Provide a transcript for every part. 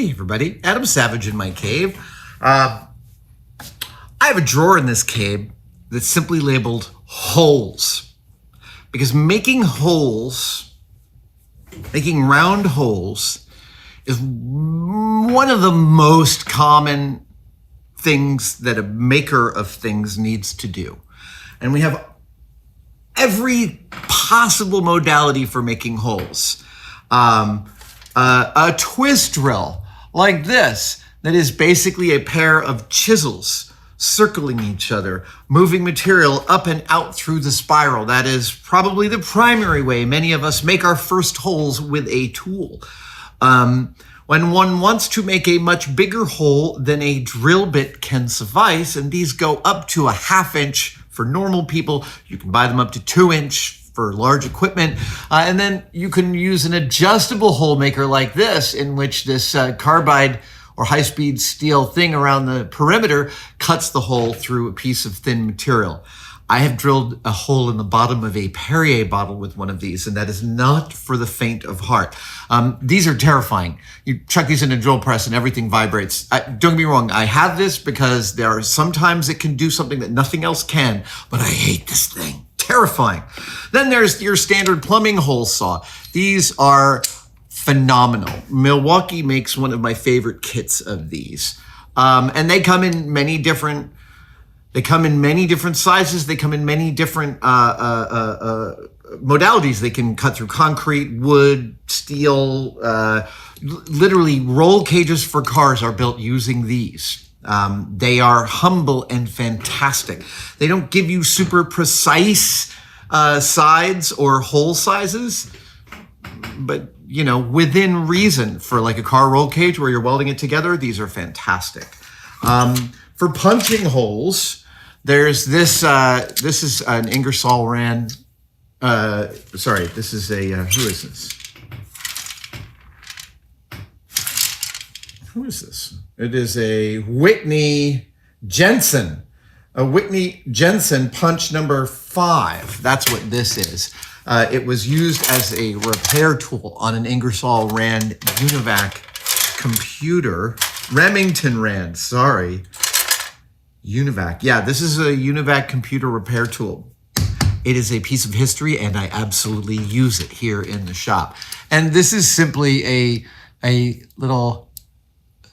Hey everybody, Adam Savage in my cave. I have a drawer in this cave that's simply labeled holes. Because making round holes is one of the most common things that a maker of things needs to do. And we have every possible modality for making holes. A twist drill like this, that is basically a pair of chisels circling each other, moving material up and out through the spiral. That is probably the primary way many of us make our first holes with a tool. When one wants to make a much bigger hole than a drill bit can suffice, and these go up to a 1/2 inch for normal people, you can buy them up to 2 inch for large equipment. And then you can use an adjustable hole maker like this, in which this carbide or high-speed steel thing around the perimeter cuts the hole through a piece of thin material. I have drilled a hole in the bottom of a Perrier bottle with one of these, and that is not for the faint of heart. These are terrifying. You chuck these in a drill press and everything vibrates. Don't get me wrong, I have this because there are sometimes it can do something that nothing else can, but I hate this thing. Terrifying. Then there's your standard plumbing hole saw. These are phenomenal. Milwaukee makes one of my favorite kits of these. And they come in many different sizes. They come in many different modalities. They can cut through concrete, wood, steel. Literally, roll cages for cars are built using these. They are humble and fantastic. They don't give you super precise sides or hole sizes, but you know, within reason. For like a car roll cage where you're welding it together, these are fantastic. For punching holes, there's this. This is an Ingersoll Rand. This is a who is this? Who is this? It is a Whitney Jensen. A Whitney Jensen punch number 5. That's what this is. It was used as a repair tool on an Ingersoll Rand Univac computer. Remington Rand, sorry. Univac. Yeah, this is a Univac computer repair tool. It is a piece of history, and I absolutely use it here in the shop. And this is simply a little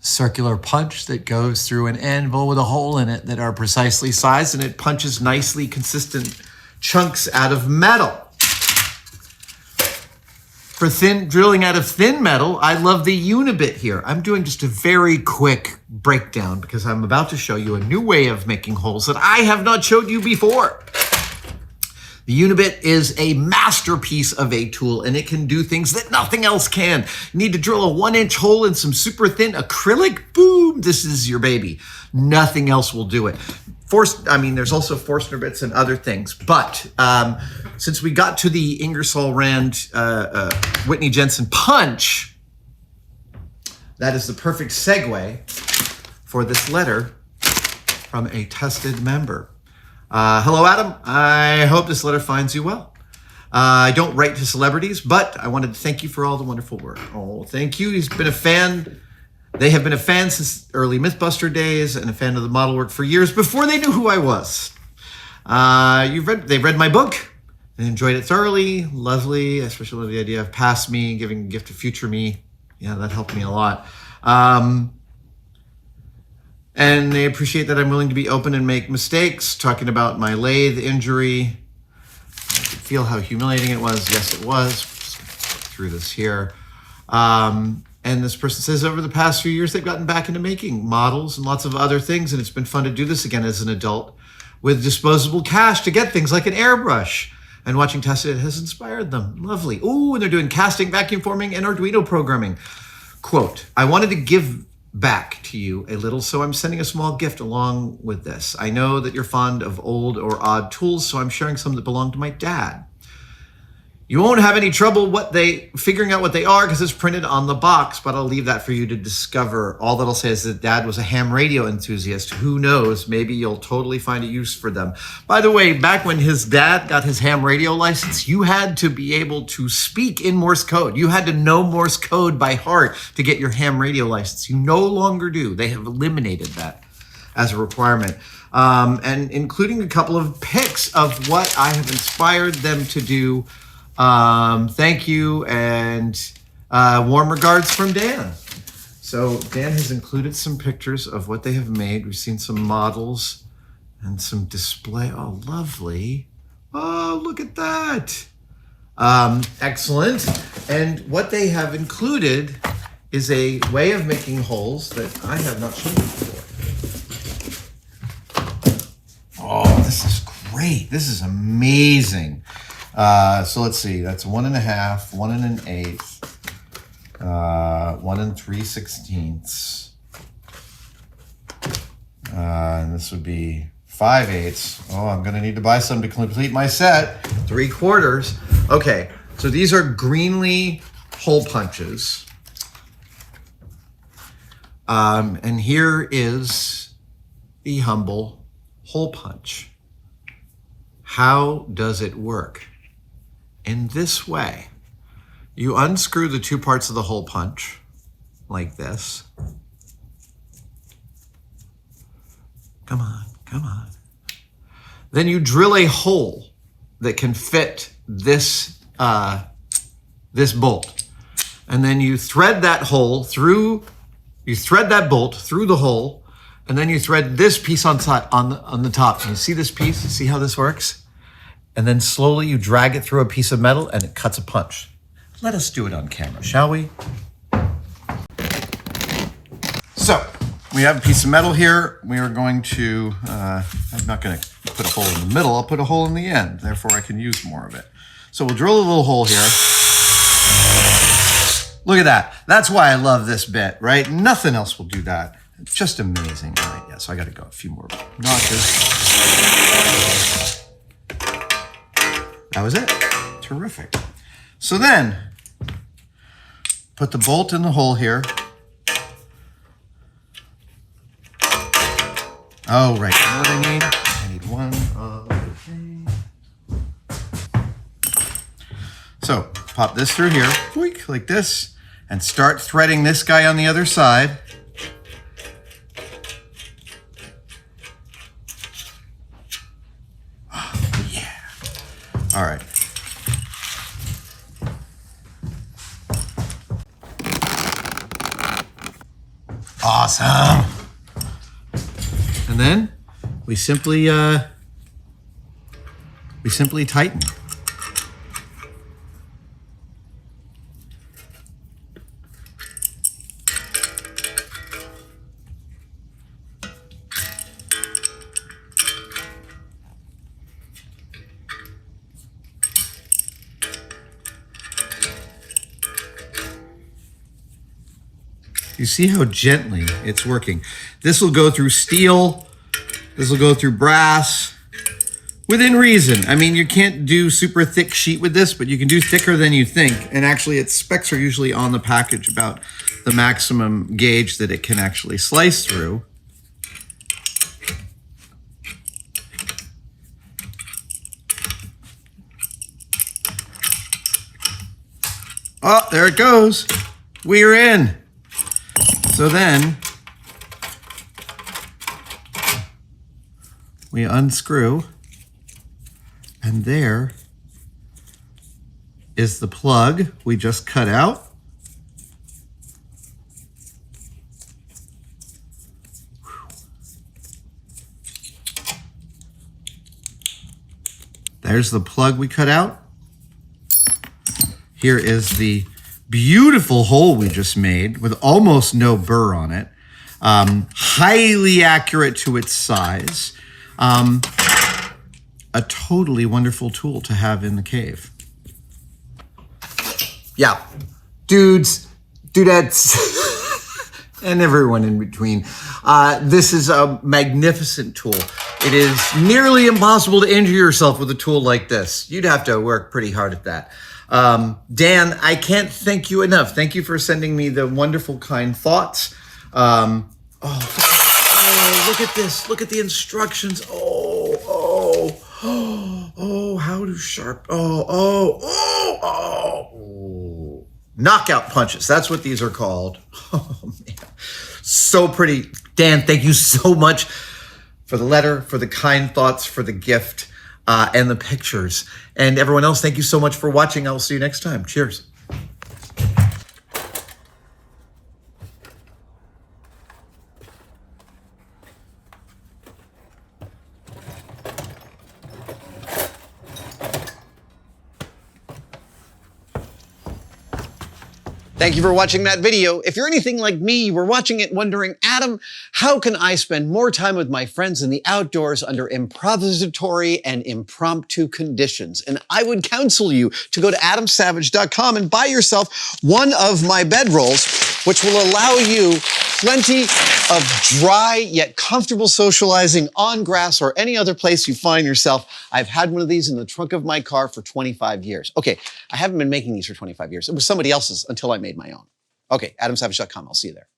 circular punch that goes through an anvil with a hole in it that are precisely sized, and it punches nicely consistent chunks out of metal. For drilling out of thin metal, I love the unibit here. I'm doing just a very quick breakdown because I'm about to show you a new way of making holes that I have not showed you before. The unibit is a masterpiece of a tool, and it can do things that nothing else can. You need to drill a 1-inch hole in some super thin acrylic? Boom, this is your baby. Nothing else will do it. There's also Forstner bits and other things, but since we got to the Ingersoll Rand Whitney Jensen punch, that is the perfect segue for this letter from a tested member. Hello, Adam. I hope this letter finds you well. I don't write to celebrities, but I wanted to thank you for all the wonderful work. Oh, thank you. He's been a fan. They have been a fan since early Mythbuster days and a fan of the model work for years before they knew who I was. They've read my book and enjoyed it thoroughly. Lovely. Especially love the idea of past me, giving a gift to future me. Yeah, that helped me a lot. And they appreciate that I'm willing to be open and make mistakes, talking about my lathe injury. I could feel how humiliating it was. Yes, it was. Just gonna flip through this here. And this person says over the past few years, they've gotten back into making models and lots of other things, and it's been fun to do this again as an adult with disposable cash to get things like an airbrush. And watching tested it has inspired them. Lovely. Ooh, and they're doing casting, vacuum forming, and Arduino programming. Quote, I wanted to give back to you a little, so I'm sending a small gift along with this. I know that you're fond of old or odd tools, so I'm sharing some that belong to my dad. You won't have any trouble figuring out what they are because it's printed on the box, but I'll leave that for you to discover. All that'll say is that Dad was a ham radio enthusiast. Who knows? Maybe you'll totally find a use for them. By the way, back when his dad got his ham radio license, you had to be able to speak in Morse code. You had to know Morse code by heart to get your ham radio license. You no longer do. They have eliminated that as a requirement. And including a couple of pics of what I have inspired them to do. Thank you, and warm regards from Dan. So Dan has included some pictures of what they have made. We've seen some models and some display. Oh, lovely. Oh, look at that. Excellent. And what they have included is a way of making holes that I have not shown before. Oh, this is great. This is amazing. So let's see, that's 1 1/2, 1 1/8, 1 3/16. And this would be 5/8. Oh, I'm gonna need to buy some to complete my set. 3/4. Okay, so these are Greenlee hole punches. And here is the humble hole punch. How does it work? In this way, you unscrew the two parts of the hole punch like this. Come on, come on. Then you drill a hole that can fit this, this bolt. And then you thread that hole through, you thread that bolt through the hole, and then you thread this piece on the top. And you see this piece? You see how this works? And then slowly you drag it through a piece of metal and it cuts a punch. Let us do it on camera, shall we? So, we have a piece of metal here. We are going to, I'm not gonna put a hole in the middle, I'll put a hole in the end. Therefore I can use more of it. So we'll drill a little hole here. Look at that. That's why I love this bit, right? Nothing else will do that. It's just amazing. All right, yeah, so I gotta go a few more notches. That was it. Terrific. So then, put the bolt in the hole here. Oh, right. You know what I need? I need one other thing. So, pop this through here, like this, and start threading this guy on the other side. All right. Awesome. And then we simply tighten. You see how gently it's working. This will go through steel. This will go through brass within reason. I mean, you can't do super thick sheet with this, but you can do thicker than you think. And actually, its specs are usually on the package about the maximum gauge that it can actually slice through. Oh, there it goes. We're in. So then we unscrew, and there is the plug we just cut out. There's the plug we cut out. Here is the beautiful hole we just made with almost no burr on it. Highly accurate to its size. A totally wonderful tool to have in the cave. Yeah, dudes, dudettes, and everyone in between. This is a magnificent tool. It is nearly impossible to injure yourself with a tool like this. You'd have to work pretty hard at that. Dan, I can't thank you enough. Thank you for sending me the wonderful, kind thoughts. Oh, look at this. Look at the instructions. How to sharp. Knockout punches. That's what these are called. Oh, man. So pretty. Dan, thank you so much for the letter, for the kind thoughts, for the gift, and the pictures. And everyone else, thank you so much for watching. I'll see you next time. Cheers. Thank you for watching that video. If you're anything like me, you were watching it wondering, Adam, how can I spend more time with my friends in the outdoors under improvisatory and impromptu conditions? And I would counsel you to go to adamsavage.com and buy yourself one of my bedrolls, which will allow you plenty of dry yet comfortable socializing on grass or any other place you find yourself. I've had one of these in the trunk of my car for 25 years. Okay, I haven't been making these for 25 years. It was somebody else's until I made my own. Okay, adamsavage.com. I'll see you there.